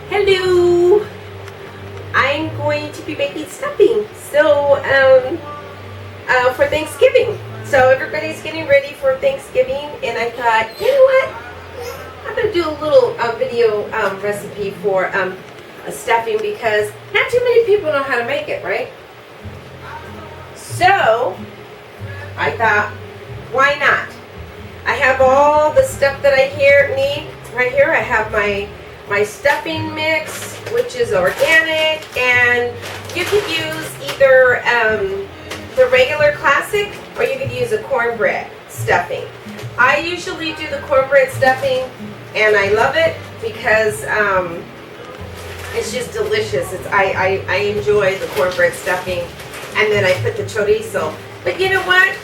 Hello! I'm going to be making stuffing. So, for Thanksgiving. So everybody's getting ready for Thanksgiving, and I thought, you know what? I'm going to do a little video recipe for a stuffing because not too many people know how to make it, right? So, I thought, why not? I have all the stuff that I need right here. I have my stuffing mix, which is organic, and you could use either the regular classic or you could use a cornbread stuffing. I usually do the cornbread stuffing, and I love it because it's just delicious. I enjoy the cornbread stuffing, and then I put the chorizo. But you know what?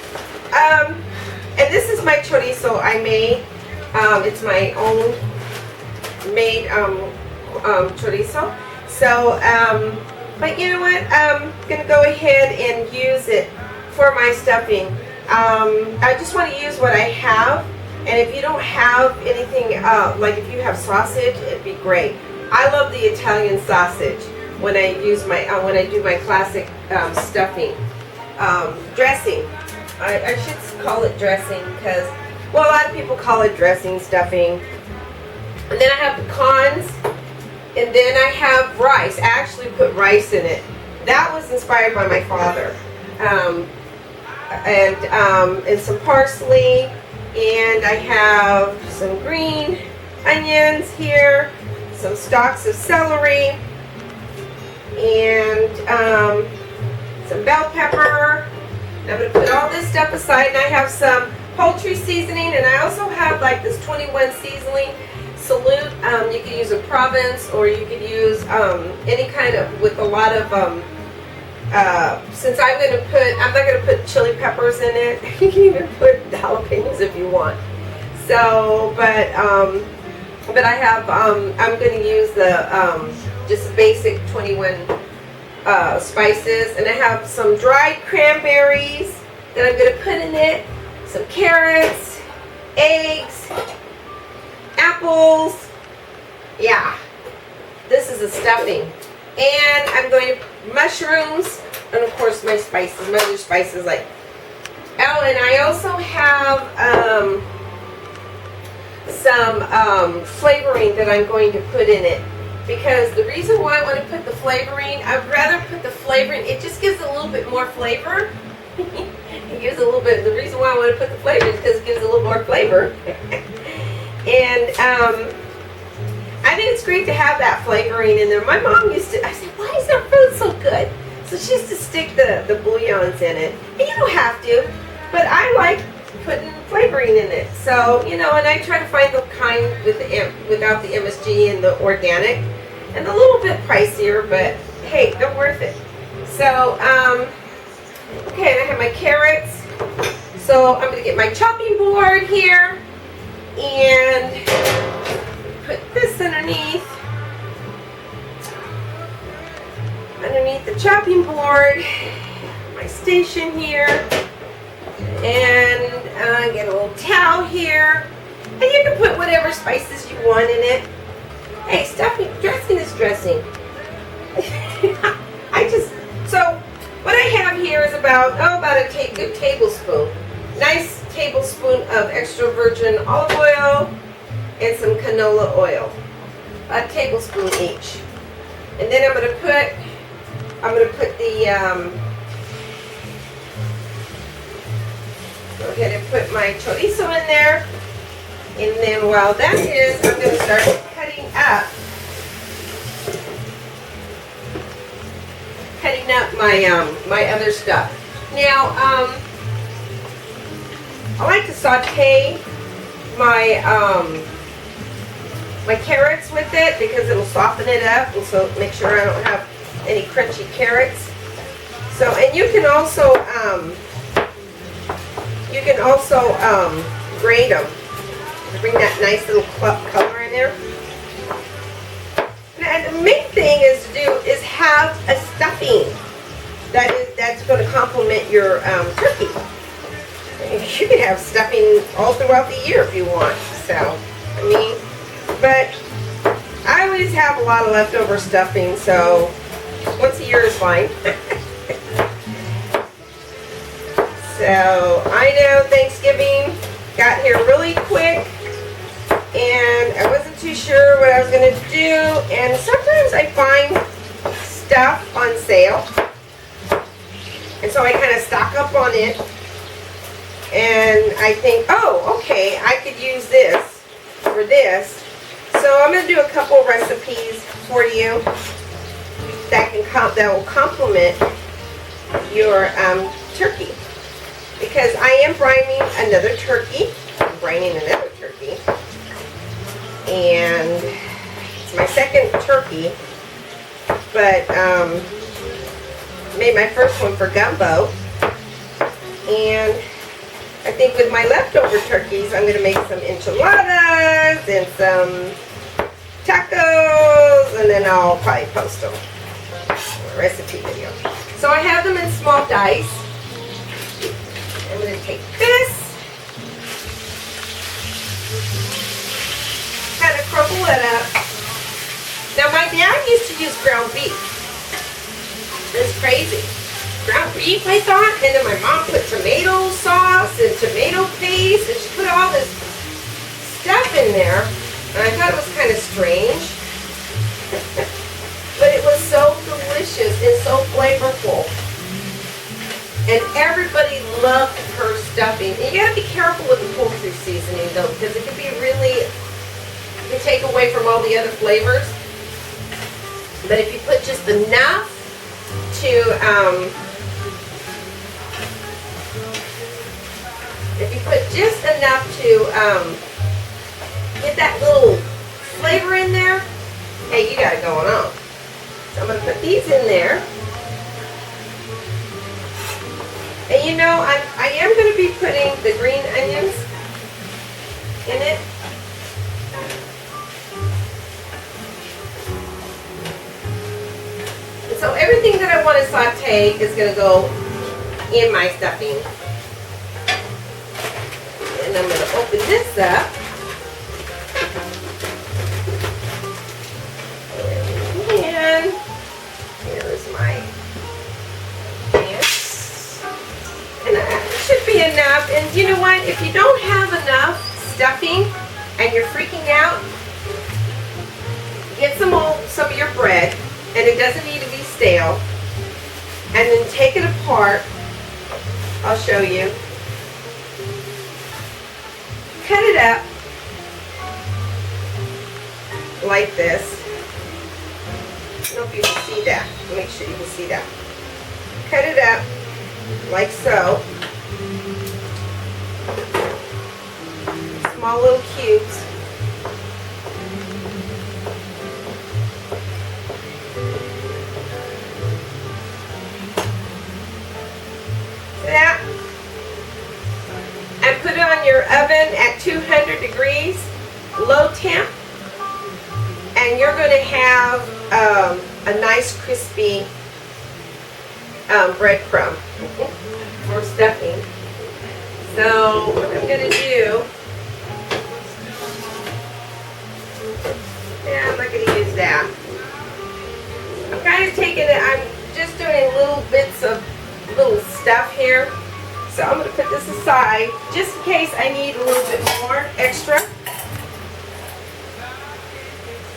And this is my chorizo I made. It's my own made chorizo. So, but you know what? I'm going to go ahead and use it for my stuffing. I just want to use what I have. And if you don't have anything, like if you have sausage, it'd be great. I love the Italian sausage when I use my when I do my classic stuffing dressing. I should call it dressing because, well, a lot of people call it dressing, stuffing. And then I have pecans, and then I have rice. I actually put rice in it. That was inspired by my father. And some parsley, and I have some green onions here, some stalks of celery, and some bell pepper. I'm going to put all this stuff aside, and I have some poultry seasoning, and I also have like this 21 seasoning salute. You could use a Provence, or you could use any kind of, with a lot of, since I'm not going to put chili peppers in it. You can even put jalapenos if you want. So, but I have, I'm going to use the, just basic 21 spices, and I have some dried cranberries that I'm going to put in it, some carrots, eggs, apples. Yeah, this is a stuffing. And I'm going to mushrooms, and of course my spices, my other spices like, oh, and I also have some flavoring that I'm going to put in it. Because the reason why I want to put the flavoring, I'd rather put the flavoring, it just gives a little bit more flavor. It gives a little bit, the reason why I want to put the flavor is because it gives a little more flavor. And I think it's great to have that flavoring in there. My mom used to, I said, why is our food so good? So she used to stick the bouillons in it. And you don't have to, but I like putting flavoring in it. So, you know, and I try to find the kind with without the MSG and the organic. And a little bit pricier, but hey, they're worth it. So, okay, and I have my carrots. So I'm going to get my chopping board here and put this underneath the chopping board, my station here, and get a little towel here, and you can put whatever spices you want in it. Hey, stuffing, dressing is dressing. So what I have here is about a good tablespoon, nice tablespoon of extra virgin olive oil and some canola oil, a tablespoon each. And then I'm going to put the go ahead and put my chorizo in there, and then while that is, I'm going to start cutting up my other stuff. Now, I like to saute my my carrots with it because it'll soften it up, and so make sure I don't have any crunchy carrots. So, and you can also grate them to bring that nice little color in there. And the main thing is have a stuffing that's going to complement your turkey. You can have stuffing all throughout the year if you want. So, I mean, but I always have a lot of leftover stuffing, so once a year is fine. So, I know Thanksgiving got here really quick, and I wasn't too sure what I was going to do, and sometimes I find stuff on sale, and so I kind of stock up on it, and I think, oh, okay, I could use this for this. So I'm going to do a couple recipes for you that will complement your turkey, because I am brining another turkey. And it's my second turkey, but made my first one for gumbo, and I think with my leftover turkeys I'm going to make some enchiladas and some tacos, and then I'll probably post them a recipe video. So I have them in small dice. I'm going to take this, kind of crumble it up. Now my dad used to use ground beef. It's crazy. Ground beef, I thought, and then my mom put tomato sauce and tomato paste, and she put all this stuff in there, and I thought it was kind of strange. But it was so delicious and so flavorful. And everybody loved her stuffing. And you gotta be careful with the poultry seasoning though, because it can be really, it can take away from all the other flavors. But if you put just enough to, get that little flavor in there, hey, you got it going on. So I'm gonna put these in there. And you know, I am going to be putting the green onions in it. And so everything that I want to saute is going to go in my stuffing. And I'm going to open this up. And here's my and that should be enough. And you know what? If you don't have enough stuffing and you're freaking out, get some of your bread, and it doesn't need to be stale, and then take it apart. I'll show you. Cut it up like this. I don't know if you can see that. Make sure you can see that. Cut it up like so. Small little cubes. That. And put it on your oven at 200 degrees, low temp. And you're going to have a nice crispy breadcrumb for stuffing. So what I'm going to do, I'm not going to use that. I'm kind of taking it, I'm just doing little bits of little stuff here. So I'm going to put this aside just in case I need a little bit more extra.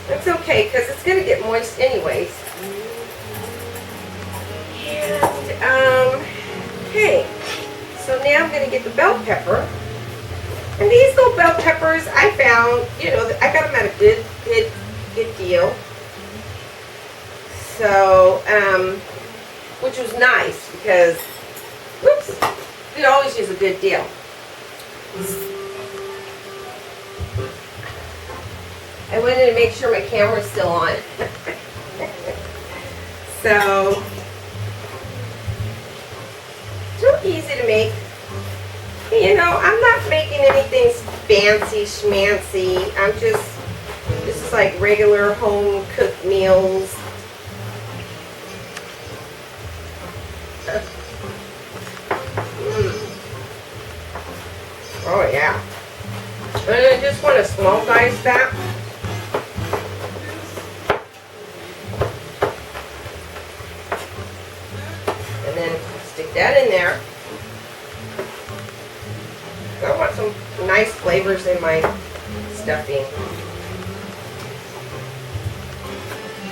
That's okay, because it's going to get moist anyways. And, okay. So now I'm going to get the bell pepper. And these little bell peppers I found, you know, I got them at a good deal. So, which was nice because, whoops, we always use a good deal. I wanted to make sure my camera's still on. So, so easy to make. You know, I'm not making anything fancy schmancy. This is like regular home cooked meals. Oh yeah. And I just want to small dice that. And then stick that in there. I want some nice flavors in my stuffing.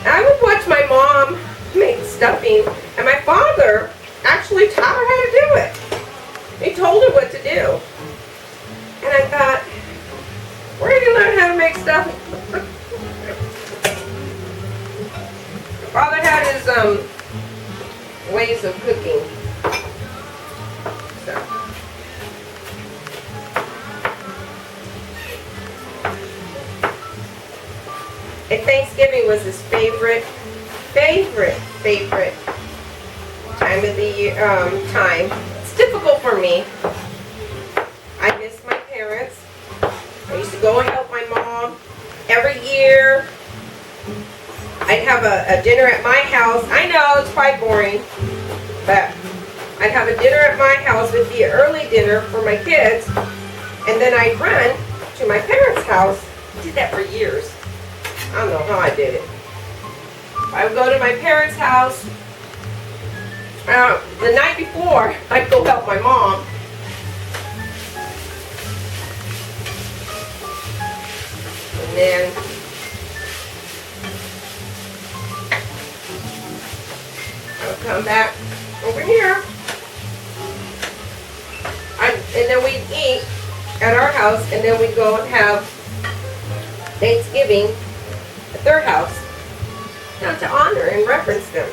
I would watch my mom make stuffing, and my father actually taught her how to do it. He told her what to do. And I thought, where are you going to learn how to make stuffing? My father had his ways of cooking. So. And Thanksgiving was his favorite time of the year, time. It's difficult for me. I miss my parents. I used to go and help my mom every year. I'd have a dinner at my house. I know it's quite boring, but I'd have a dinner at my house. It'd be an early dinner for my kids, and then I'd run to my parents' house. I did that for years. I don't know how I did it. I would go to my parents' house. The night before, I'd go help my mom. And then I would come back over here. And then we'd eat at our house, and then we'd go and have Thanksgiving at their house, to honor and reference them.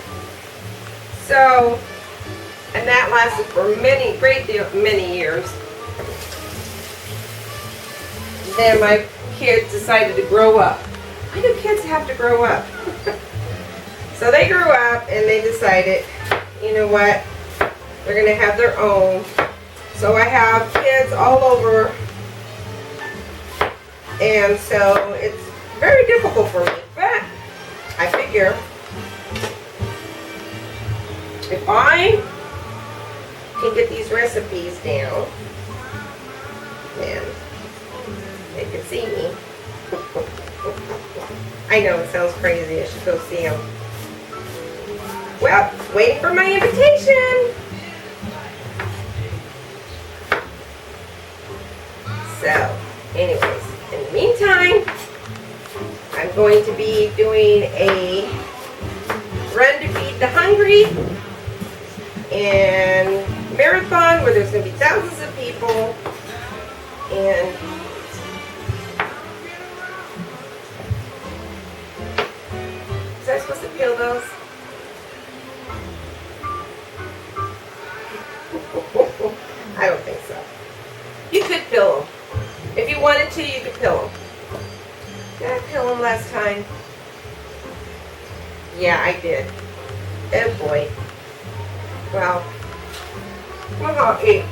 So, and that lasted for many years. Then my kids decided to grow up. Why do kids have to grow up? So they grew up and they decided, you know what, they're going to have their own. So I have kids all over, and so it's very difficult for me, but I figure if I can get these recipes down, then they can see me. I know it sounds crazy. I should go see them. Well, waiting for my invitation. So, anyways, in the meantime, I'm going to be doing a Run to Feed the Hungry and marathon where there's going to be thousands of people, and was I supposed to peel those? I don't think so. You could peel them. If you wanted to, you could peel them. Did I peel them last time? Yeah, I did. Oh boy. Well, I'll eat.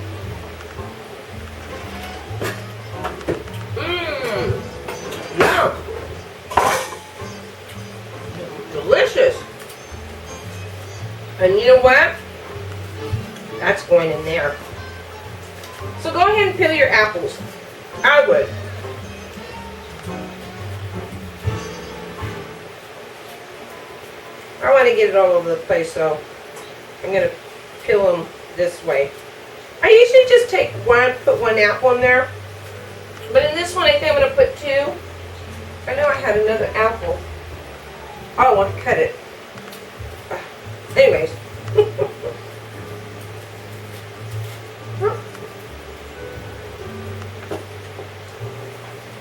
Yum. Delicious. And you know what? That's going in there. So go ahead and peel your apples. I would. I want to get it all over the place, so I'm going to peel them this way. I usually just take one, put one apple in there. But in this one, I think I'm going to put two. I know I had another apple. Oh, I want to cut it. Anyways.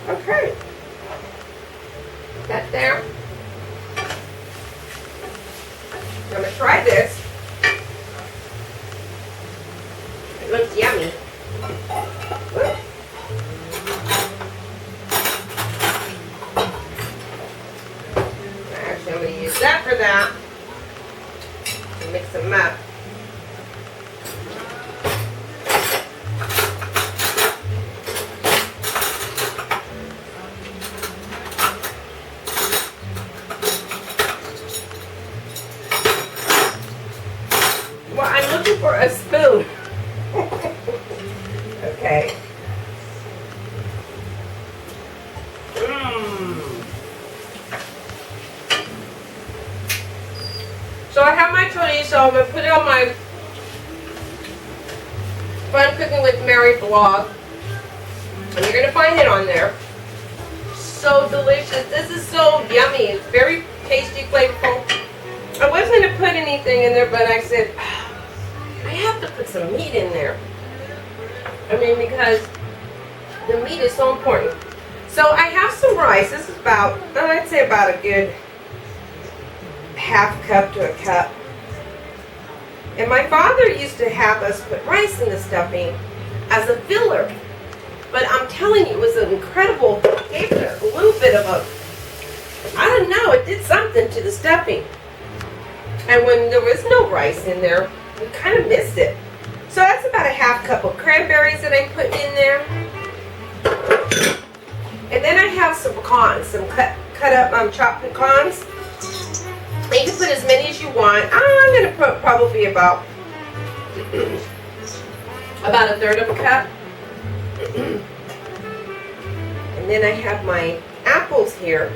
Okay. That there. I'm going to try this. It looks yummy. Ooh. Actually, I'm going to use that for that. And mix them up. Well, I'm looking for a spoon. Okay. I'm going to put it on my Fun Cooking with Mary vlog. And you're going to find it on there. So delicious. This is so yummy. It's very tasty, flavorful. I wasn't going to put anything in there, but I said, I have to put some meat in there. I mean, because the meat is so important. So I have some rice. This is about, I'd say about a good half cup to a cup. And my father used to have us put rice in the stuffing as a filler. But I'm telling you, it was an incredible, it gave it a little bit of a, I don't know, it did something to the stuffing. And when there was no rice in there, we kind of missed it. So that's about a half cup of cranberries that I put in there. And then I have some pecans, some cut up chopped pecans. You can put as many as you want. I'm going to put probably about a third of a cup. And then I have my apples here.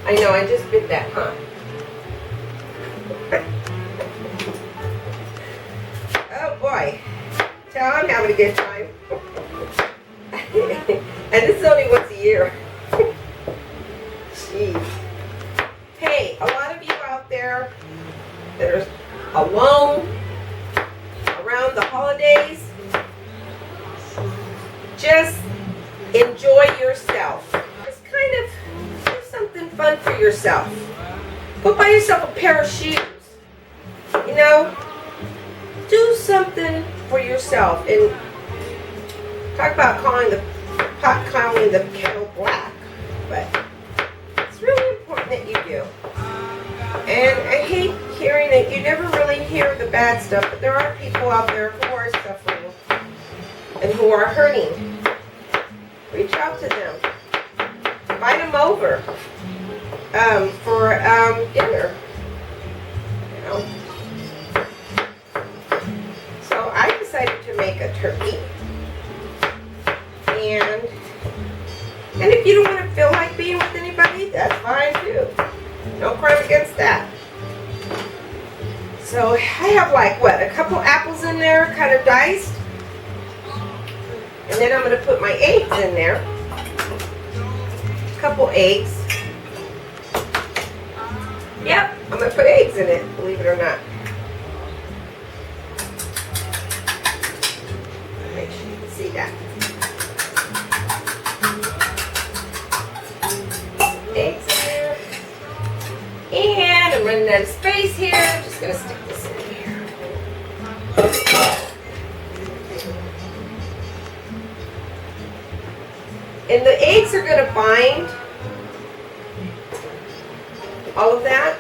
I know, I just bit that, huh? Oh boy. Tell I'm having a good time. And this is only once a year. Jeez. Hey, a lot of you out there that are alone around the holidays, just enjoy yourself. Just kind of do something fun for yourself. Go buy yourself a pair of shoes. You know, do something for yourself. And talk about calling the kettle black, but it's really important that you do. And I hate hearing it. You never really hear the bad stuff, but there are people out there who are suffering and who are hurting. Reach out to them. Invite them over for dinner. You know. So I decided to make a turkey. And if you don't want to feel like being with anybody, that's fine too. No crime against that. So I have like, what, a couple apples in there, kind of diced. And then I'm going to put my eggs in there. A couple eggs. Yep, I'm going to put eggs in it, believe it or not. Make sure you can see that. Eggs in there. And I'm running out of space here. I'm just going to stick this in here. And the eggs are going to bind all of that.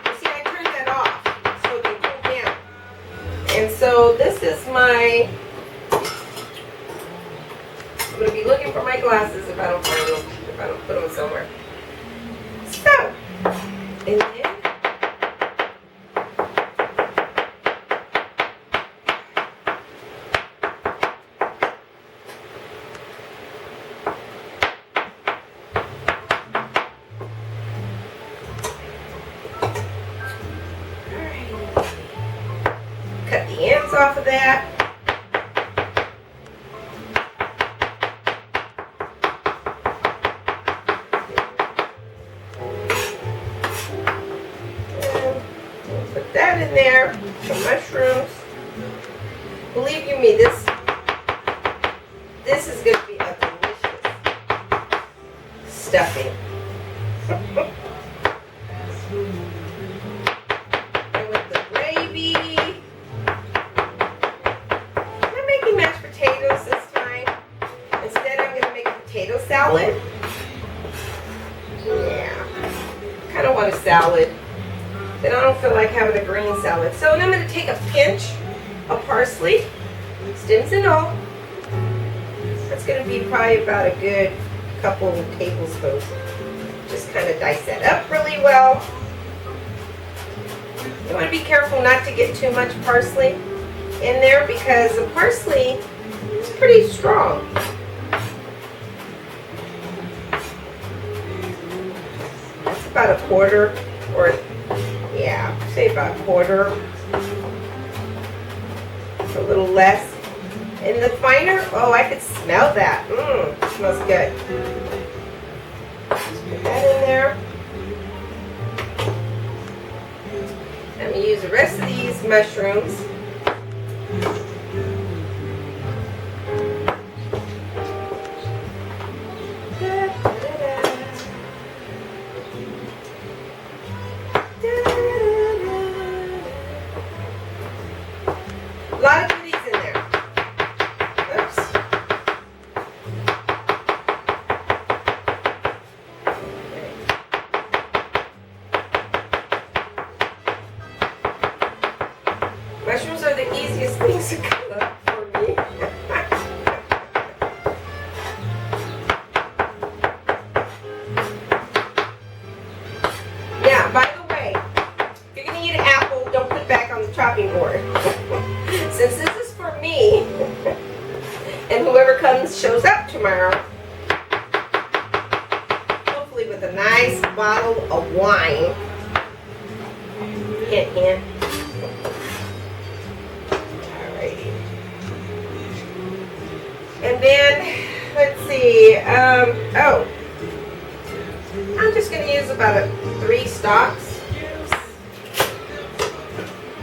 You see, I turned that off so they cool down. And so this is my, I'm going to be looking for my glasses if I don't find them, if I don't put them somewhere. So, and then cut the ends off of that. And put that in there. Some mushrooms. Believe you me, this is going to be a delicious stuffing. And with the gravy. Mashed potatoes this time. Instead, I'm going to make a potato salad. Yeah. Kind of want a salad. Then I don't feel like having a green salad. So then I'm going to take a pinch of parsley, stems and all. That's going to be probably about a good couple of tablespoons. Just kind of dice that up really well. You want to be careful not to get too much parsley in there because the parsley is pretty strong. That's about a quarter, or yeah, say about a quarter. a little less. And the finer, oh, I could smell that. Smells good. Put that in there. I'm going to use the rest of these mushrooms. A lot of goodies in there. Oops. Okay. Mushrooms are the easiest things to cut up for me. Yeah, by the way, if you're going to eat an apple, don't put it back on the chopping board. Since this is for me, and whoever shows up tomorrow, hopefully with a nice bottle of wine. Hint, hint. Alrighty. And then, let's see, oh, I'm just going to use about 3 stalks.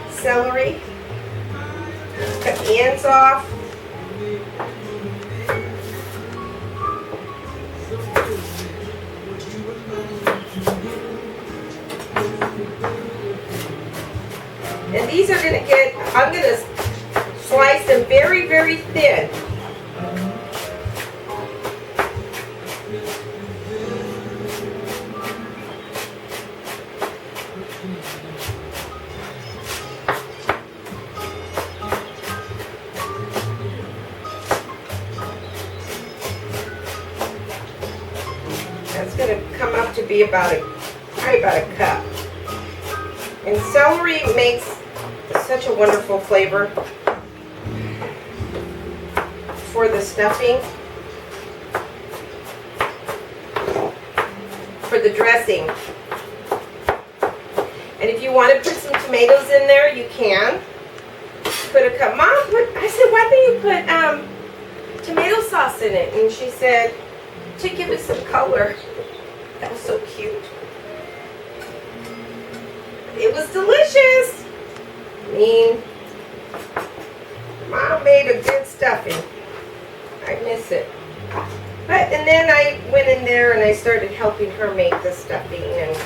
Celery. Cut the ends off. And these are going to get, I'm going to slice them very, very thin. That's going to come up to be probably about a cup. And celery makes such a wonderful flavor for the stuffing, for the dressing. And if you want to put some tomatoes in there, you can. Put a cup. Mom, I said, why don't you put tomato sauce in it? And she said, to give it some color. That was so cute. It was delicious. I mean, Mom made a good stuffing. I miss it. But, and then I went in there and I started helping her make the stuffing. And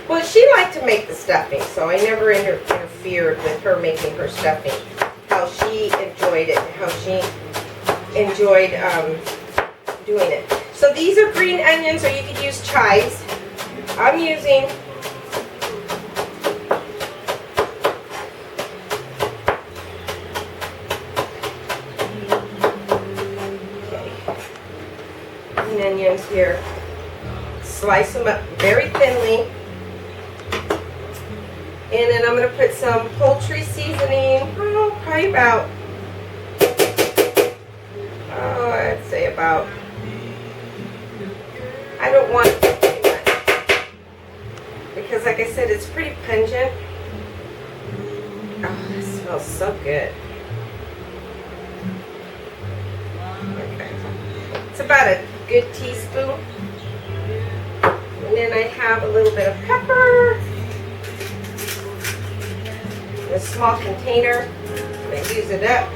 well, she liked to make the stuffing, so I never interfered with her making her stuffing. How she enjoyed it, how she enjoyed doing it. So these are green onions, or you could use chives. I'm using green onions here. Slice them up very thinly. And then I'm going to put some poultry seasoning, probably about, I'd say about, I don't want too much, because like I said, it's pretty pungent. Oh, it smells so good. Okay. It's about a good teaspoon. And then I have a little bit of pepper. A small container. I'm going to use it up.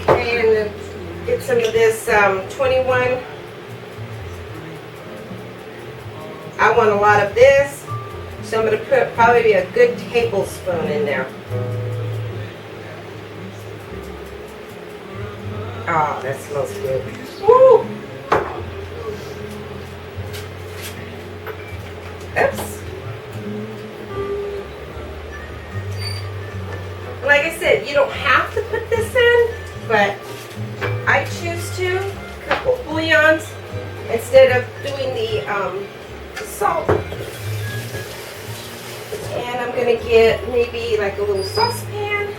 Okay, and then get some of this 21. I want a lot of this, so I'm going to put probably a good tablespoon in there. Oh, that smells good. Woo! Oops. Like I said, you don't have to put this in, but I choose to. A couple bouillons instead of doing the salt. And I'm going to get maybe like a little saucepan.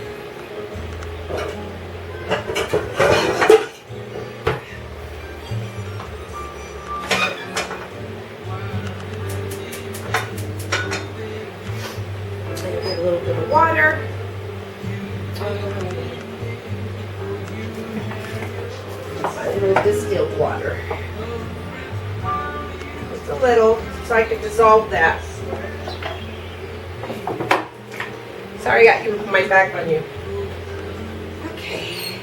so I could dissolve that. Sorry, I got my back on you. Okay.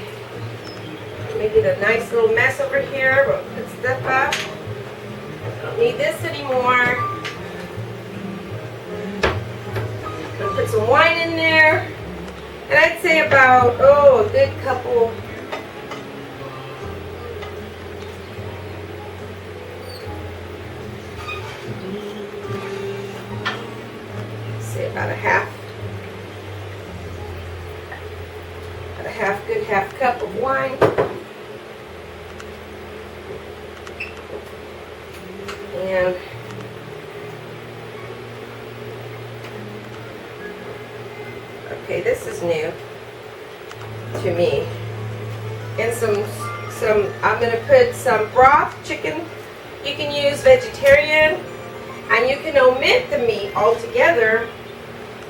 Make it a nice little mess over here. We'll put stuff up. I don't need this anymore. Gonna put some wine in there. And I'd say about, a good couple. Say about a half. Good half cup of wine. And okay, this is new to me. And I'm going to put some broth chicken. You can use vegetarian, and you can omit the meat altogether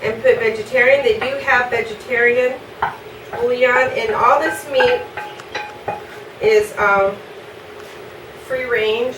and put vegetarian. They do have vegetarian bouillon, and all this meat is free range.